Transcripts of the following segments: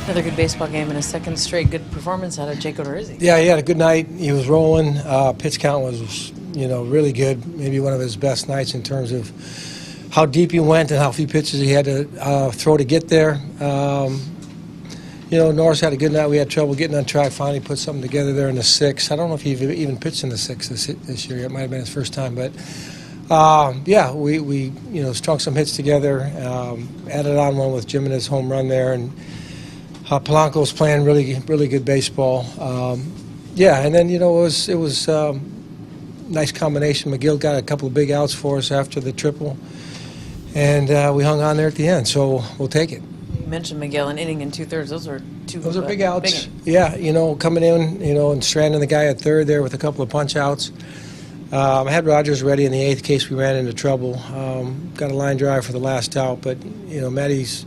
Another good baseball game and a second straight good performance out of Jake Odorizzi. Yeah, he had a good night. He was rolling. Pitch count was, really good. Maybe one of his best nights in terms of how deep he went and how few pitches he had to throw to get there. Norris had a good night. We had trouble getting on track. Finally put something together there in the sixth. I don't know if he even pitched in the sixth this year. It might have been his first time, but we strung some hits together. Added on one with Jim and his home run there, and Polanco was playing really good baseball. And then it was nice combination. McGill got a couple of big outs for us after the triple, and we hung on there at the end. So we'll take it. You mentioned McGill, an inning and 2/3. Those are big outs. Yeah, coming in, and stranding the guy at third there with a couple of punch outs. I had Rogers ready in the eighth in case we ran into trouble. Got a line drive for the last out, but Matty's.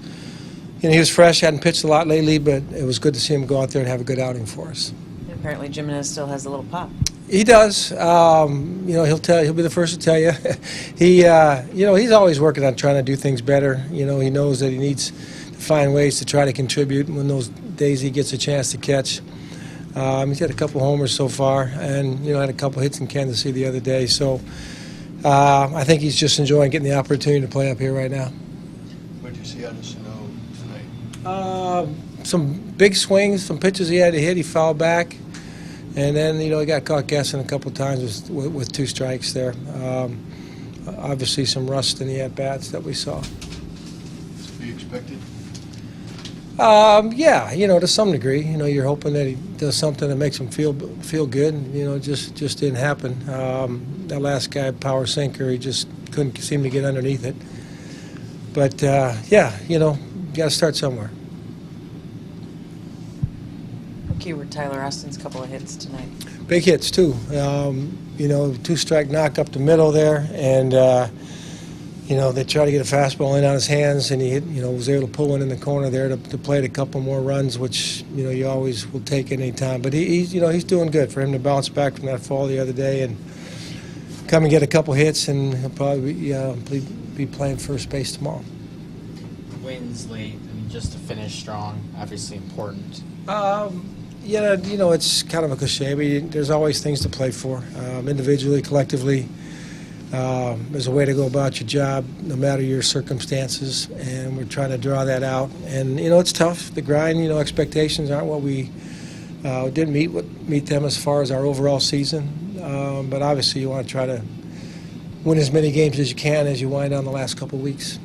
He was fresh, hadn't pitched a lot lately, but it was good to see him go out there and have a good outing for us. And apparently Jimenez still has a little pop. He does. He'll be the first to tell you. He's always working on trying to do things better. He knows that he needs to find ways to try to contribute when those days he gets a chance to catch. He's had a couple homers so far, and had a couple hits in Kansas City the other day. So I think he's just enjoying getting the opportunity to play up here right now. What did you see out of Sano tonight? Some big swings, some pitches he had to hit. He fouled back, and then he got caught guessing a couple of times with two strikes there. Obviously, some rust in the at bats that we saw. To be expected. To some degree. You're hoping that he does something that makes him feel good. Just didn't happen. That last guy, power sinker, he just couldn't seem to get underneath it. But you got to start somewhere. Okay, were Tyler Austin's couple of hits tonight? Big hits too. Two-strike knock up the middle there, and they tried to get a fastball in on his hands, and he was able to pull one in the corner there to play a couple more runs, which you always will take at any time. But he's doing good for him to bounce back from that fall the other day and come and get a couple hits, and he'll probably be playing first base tomorrow. Wins late, just to finish strong, obviously important. It's kind of a cliche, but there's always things to play for, individually, collectively. There's a way to go about your job, no matter your circumstances, and we're trying to draw that out. And it's tough. The grind, expectations aren't what we didn't meet them as far as our overall season. But obviously, you want to try to win as many games as you can as you wind down the last couple of weeks.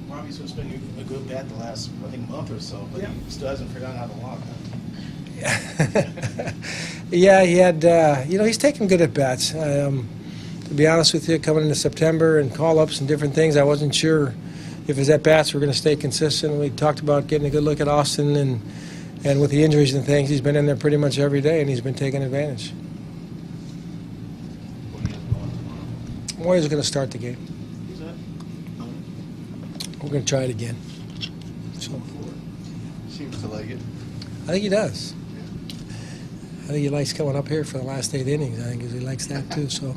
Obviously, it's been a good bat the last, month or so, but he still hasn't figured out how to walk. Yeah, he had. He's taken good at bats. To be honest with you, coming into September and call-ups and different things, I wasn't sure if his at-bats were going to stay consistent. We talked about getting a good look at Austin, and with the injuries and things, he's been in there pretty much every day, and he's been taking advantage. Moyer's going to start the game. We're going to try it again. So, Seems to like it. I think he does. I think he likes coming up here for the last 8 innings. I think he likes that too. So.